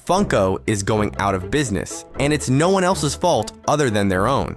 Funko is going out of business, and it's no one else's fault other than their own.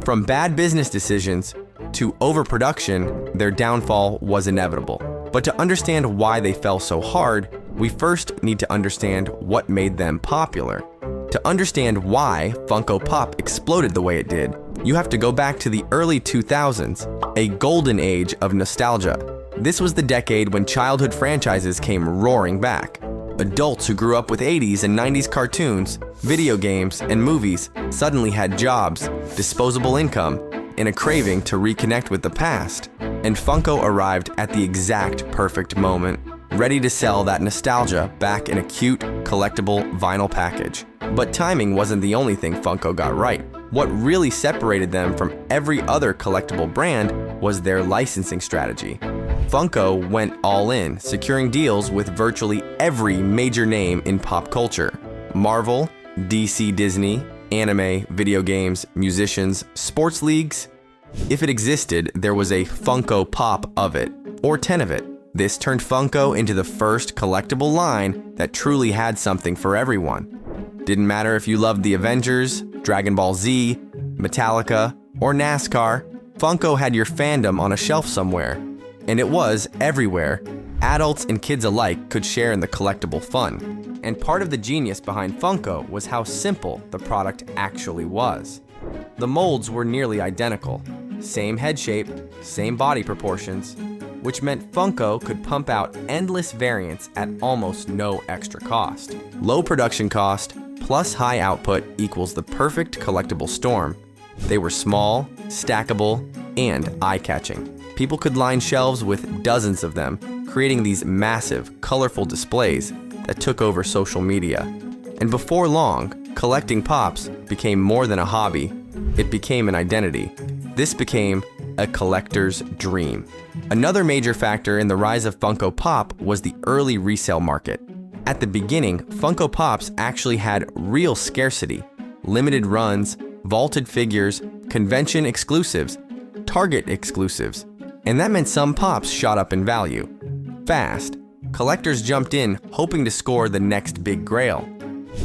From bad business decisions to overproduction, their downfall was inevitable. But to understand why they fell so hard, we first need to understand what made them popular. To understand why Funko Pop exploded the way it did, you have to go back to the early 2000s, a golden age of nostalgia. This was the decade when childhood franchises came roaring back. Adults who grew up with 80s and 90s cartoons, video games, and movies suddenly had jobs, disposable income, and a craving to reconnect with the past. And Funko arrived at the exact perfect moment, ready to sell that nostalgia back in a cute, collectible vinyl package. But timing wasn't the only thing Funko got right. What really separated them from every other collectible brand was their licensing strategy. Funko went all in, securing deals with virtually every major name in pop culture. Marvel, DC, Disney, anime, video games, musicians, sports leagues. If it existed, there was a Funko Pop of it, or 10 of it. This turned Funko into the first collectible line that truly had something for everyone. Didn't matter if you loved the Avengers, Dragon Ball Z, Metallica, or NASCAR, Funko had your fandom on a shelf somewhere. And it was everywhere. Adults and kids alike could share in the collectible fun. And part of the genius behind Funko was how simple the product actually was. The molds were nearly identical. Same head shape, same body proportions, which meant Funko could pump out endless variants at almost no extra cost. Low production cost plus high output equals the perfect collectible storm. They were small, stackable, and eye-catching. People could line shelves with dozens of them, creating these massive, colorful displays that took over social media. And before long, collecting Pops became more than a hobby. It became an identity. This became a collector's dream. Another major factor in the rise of Funko Pop was the early resale market. At the beginning, Funko Pops actually had real scarcity, limited runs, vaulted figures, convention exclusives, Target exclusives, and that meant some Pops shot up in value. Fast, collectors jumped in hoping to score the next big grail.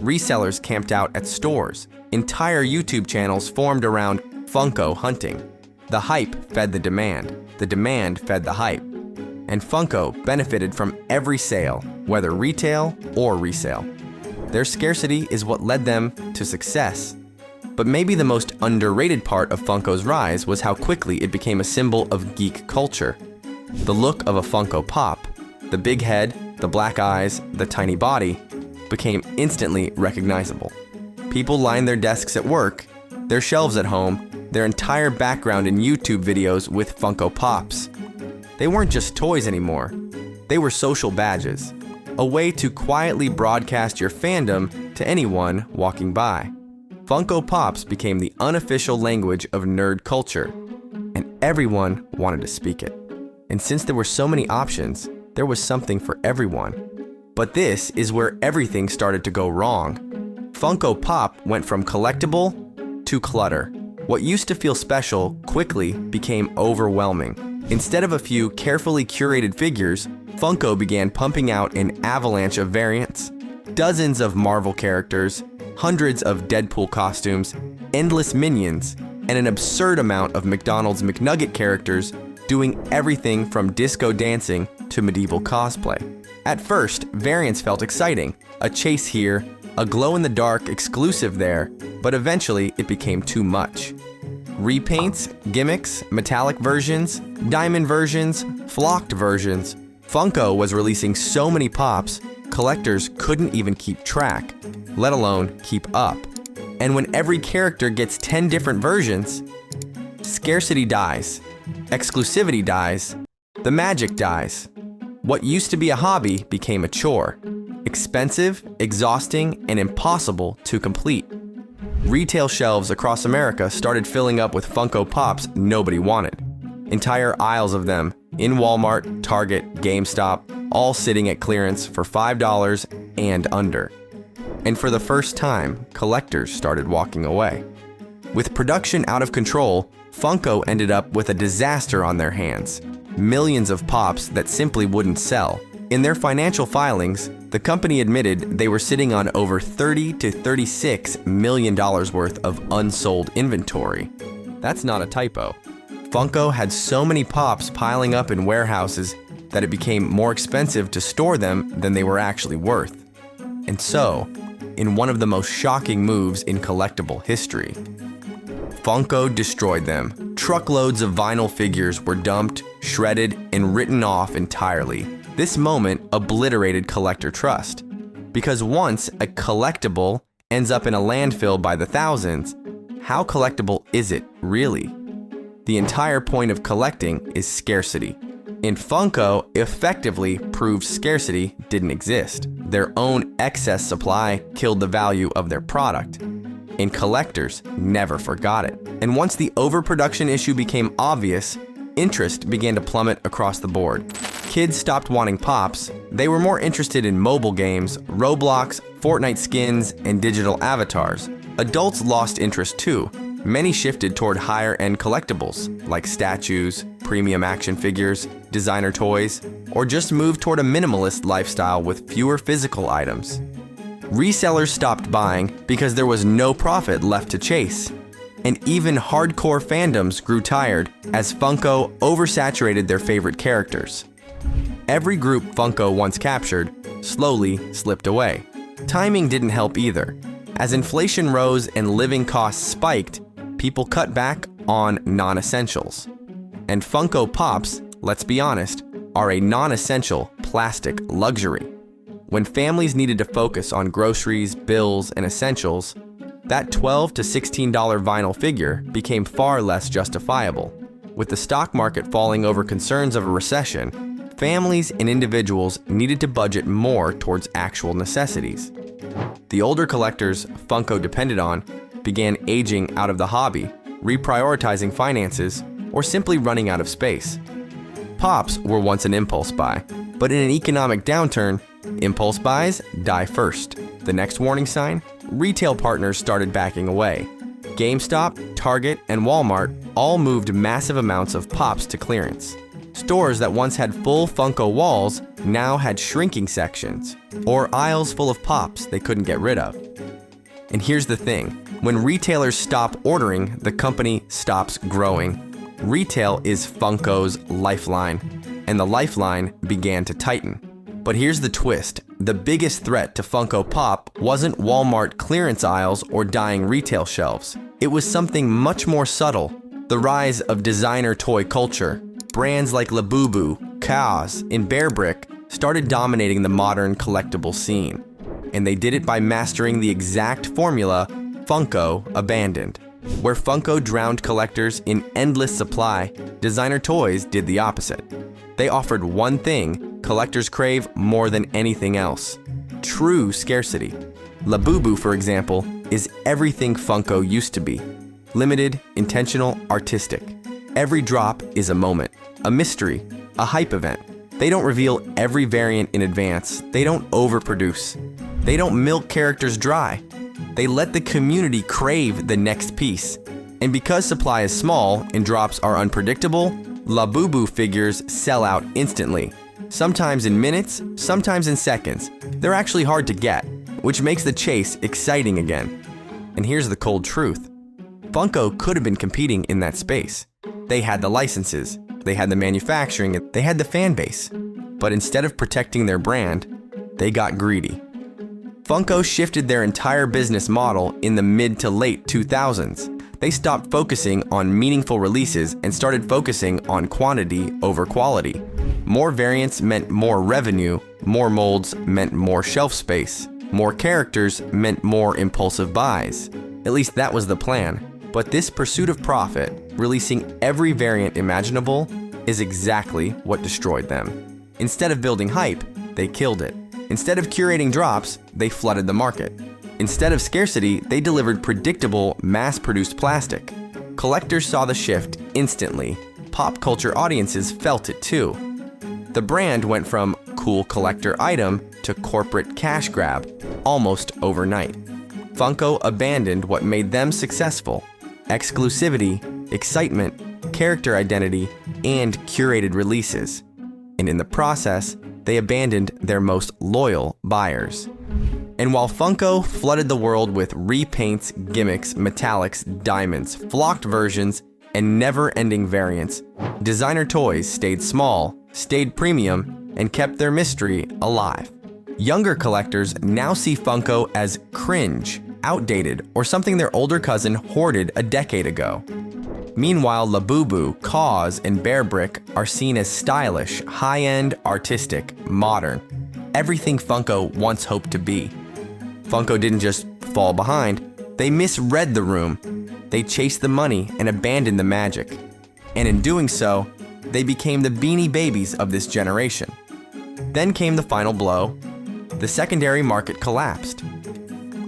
Resellers camped out at stores. Entire YouTube channels formed around Funko hunting. The hype fed the demand fed the hype. And Funko benefited from every sale, whether retail or resale. Their scarcity is what led them to success. But maybe the most underrated part of Funko's rise was how quickly it became a symbol of geek culture. The look of a Funko Pop, the big head, the black eyes, the tiny body, became instantly recognizable. People lined their desks at work, their shelves at home, their entire background in YouTube videos with Funko Pops. They weren't just toys anymore. They were social badges, a way to quietly broadcast your fandom to anyone walking by. Funko Pops became the unofficial language of nerd culture, and everyone wanted to speak it. And since there were so many options, there was something for everyone. But this is where everything started to go wrong. Funko Pop went from collectible to clutter. What used to feel special quickly became overwhelming. Instead of a few carefully curated figures, Funko began pumping out an avalanche of variants. Dozens of Marvel characters, hundreds of Deadpool costumes, endless minions, and an absurd amount of McDonald's McNugget characters doing everything from disco dancing to medieval cosplay. At first, variants felt exciting, a chase here, a glow-in-the-dark exclusive there, but eventually it became too much. Repaints, gimmicks, metallic versions, diamond versions, flocked versions. Funko was releasing so many Pops, collectors couldn't even keep track, let alone keep up. And when every character gets 10 different versions, scarcity dies, exclusivity dies, the magic dies. What used to be a hobby became a chore, expensive, exhausting, and impossible to complete. Retail shelves across America started filling up with Funko Pops nobody wanted. Entire aisles of them in Walmart, Target, GameStop, all sitting at clearance for $5 and under. And for the first time, collectors started walking away. With production out of control, Funko ended up with a disaster on their hands. Millions of Pops that simply wouldn't sell. In their financial filings, the company admitted they were sitting on over $30 to $36 million worth of unsold inventory. That's not a typo. Funko had so many Pops piling up in warehouses that it became more expensive to store them than they were actually worth. And so, in one of the most shocking moves in collectible history, Funko destroyed them. Truckloads of vinyl figures were dumped, shredded, and written off entirely. This moment obliterated collector trust. Because once a collectible ends up in a landfill by the thousands, how collectible is it really? The entire point of collecting is scarcity. And Funko effectively proved scarcity didn't exist. Their own excess supply killed the value of their product. And collectors never forgot it. And once the overproduction issue became obvious, interest began to plummet across the board. Kids stopped wanting Pops. They were more interested in mobile games, Roblox, Fortnite skins, and digital avatars. Adults lost interest too. Many shifted toward higher-end collectibles, like statues, premium action figures, designer toys, or just moved toward a minimalist lifestyle with fewer physical items. Resellers stopped buying because there was no profit left to chase. And even hardcore fandoms grew tired as Funko oversaturated their favorite characters. Every group Funko once captured slowly slipped away. Timing didn't help either. As inflation rose and living costs spiked, people cut back on non-essentials. And Funko Pops, let's be honest, are a non-essential plastic luxury. When families needed to focus on groceries, bills, and essentials, that $12 to $16 vinyl figure became far less justifiable. With the stock market falling over concerns of a recession, families and individuals needed to budget more towards actual necessities. The older collectors Funko depended on began aging out of the hobby, reprioritizing finances, or simply running out of space. Pops were once an impulse buy, but in an economic downturn, impulse buys die first. The next warning sign? Retail partners started backing away. GameStop, Target, and Walmart all moved massive amounts of Pops to clearance. Stores that once had full Funko walls now had shrinking sections, or aisles full of Pops they couldn't get rid of. And here's the thing, when retailers stop ordering, the company stops growing. Retail is Funko's lifeline, and the lifeline began to tighten. But here's the twist, the biggest threat to Funko Pop wasn't Walmart clearance aisles or dying retail shelves. It was something much more subtle, the rise of designer toy culture. Brands like Labubu, Takes, and Bear Brick started dominating the modern collectible scene. And they did it by mastering the exact formula Funko abandoned. Where Funko drowned collectors in endless supply, designer toys did the opposite. They offered one thing collectors crave more than anything else: true scarcity. Labubu, for example, is everything Funko used to be. Limited, intentional, artistic. Every drop is a moment, a mystery, a hype event. They don't reveal every variant in advance. They don't overproduce. They don't milk characters dry. They let the community crave the next piece. And because supply is small and drops are unpredictable, Labubu figures sell out instantly. Sometimes in minutes, sometimes in seconds. They're actually hard to get, which makes the chase exciting again. And here's the cold truth. Funko could have been competing in that space. They had the licenses, they had the manufacturing, they had the fan base. But instead of protecting their brand, they got greedy. Funko shifted their entire business model in the mid to late 2000s. They stopped focusing on meaningful releases and started focusing on quantity over quality. More variants meant more revenue, more molds meant more shelf space, more characters meant more impulsive buys. At least that was the plan. But this pursuit of profit, releasing every variant imaginable, is exactly what destroyed them. Instead of building hype, they killed it. Instead of curating drops, they flooded the market. Instead of scarcity, they delivered predictable, mass-produced plastic. Collectors saw the shift instantly. Pop culture audiences felt it too. The brand went from cool collector item to corporate cash grab almost overnight. Funko abandoned what made them successful: exclusivity, excitement, character identity, and curated releases. And in the process, they abandoned their most loyal buyers. And while Funko flooded the world with repaints, gimmicks, metallics, diamonds, flocked versions, and never-ending variants, designer toys stayed small, stayed premium, and kept their mystery alive. Younger collectors now see Funko as cringe, outdated, or something their older cousin hoarded a decade ago. Meanwhile, Labubu, Cause, and Bear Brick are seen as stylish, high-end, artistic, modern. Everything Funko once hoped to be. Funko didn't just fall behind, they misread the room. They chased the money and abandoned the magic. And in doing so, they became the Beanie Babies of this generation. Then came the final blow. The secondary market collapsed.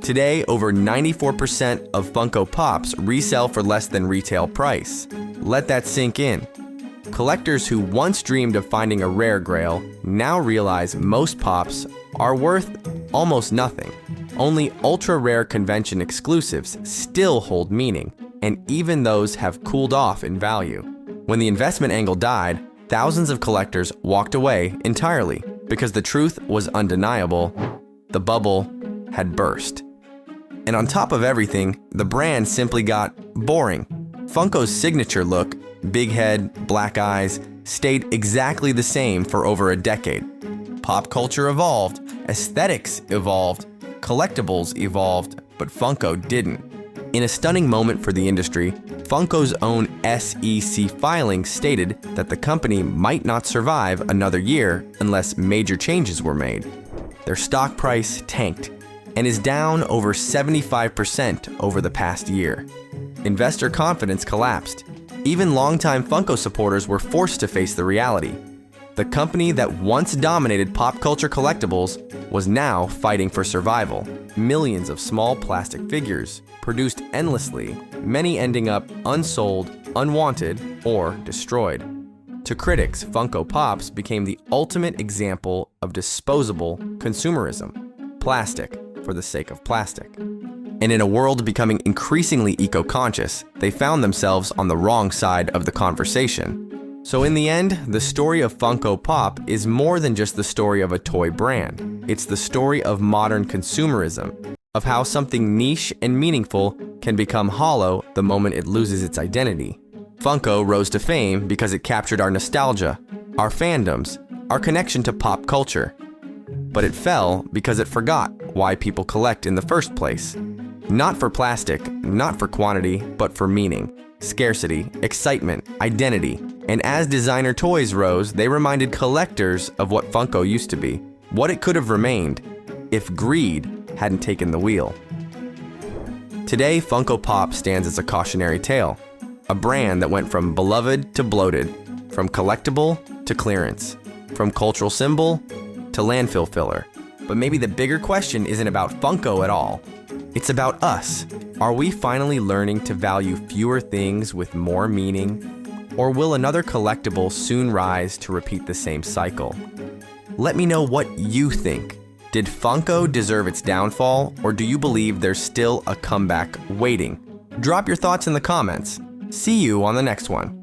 Today, over 94% of Funko Pops resell for less than retail price. Let that sink in. Collectors who once dreamed of finding a rare grail now realize most Pops are worth almost nothing. Only ultra-rare convention exclusives still hold meaning, and even those have cooled off in value. When the investment angle died, thousands of collectors walked away entirely because the truth was undeniable. The bubble had burst. And on top of everything, the brand simply got boring. Funko's signature look, big head, black eyes, stayed exactly the same for over a decade. Pop culture evolved, aesthetics evolved, collectibles evolved, but Funko didn't. In a stunning moment for the industry, Funko's own SEC filing stated that the company might not survive another year unless major changes were made. Their stock price tanked and is down over 75% over the past year. Investor confidence collapsed. Even longtime Funko supporters were forced to face the reality. The company that once dominated pop culture collectibles was now fighting for survival. Millions of small plastic figures produced endlessly, many ending up unsold, unwanted, or destroyed. To critics, Funko Pops became the ultimate example of disposable consumerism. Plastic for the sake of plastic. And in a world becoming increasingly eco-conscious, they found themselves on the wrong side of the conversation. So in the end, the story of Funko Pop is more than just the story of a toy brand. It's the story of modern consumerism, of how something niche and meaningful can become hollow the moment it loses its identity. Funko rose to fame because it captured our nostalgia, our fandoms, our connection to pop culture. But it fell because it forgot why people collect in the first place. Not for plastic, not for quantity, but for meaning, scarcity, excitement, identity. And as designer toys rose, they reminded collectors of what Funko used to be, what it could have remained if greed hadn't taken the wheel. Today, Funko Pop stands as a cautionary tale, a brand that went from beloved to bloated, from collectible to clearance, from cultural symbol to landfill filler. But maybe the bigger question isn't about Funko at all. It's about us. Are we finally learning to value fewer things with more meaning? Or will another collectible soon rise to repeat the same cycle? Let me know what you think. Did Funko deserve its downfall, or do you believe there's still a comeback waiting? Drop your thoughts in the comments. See you on the next one.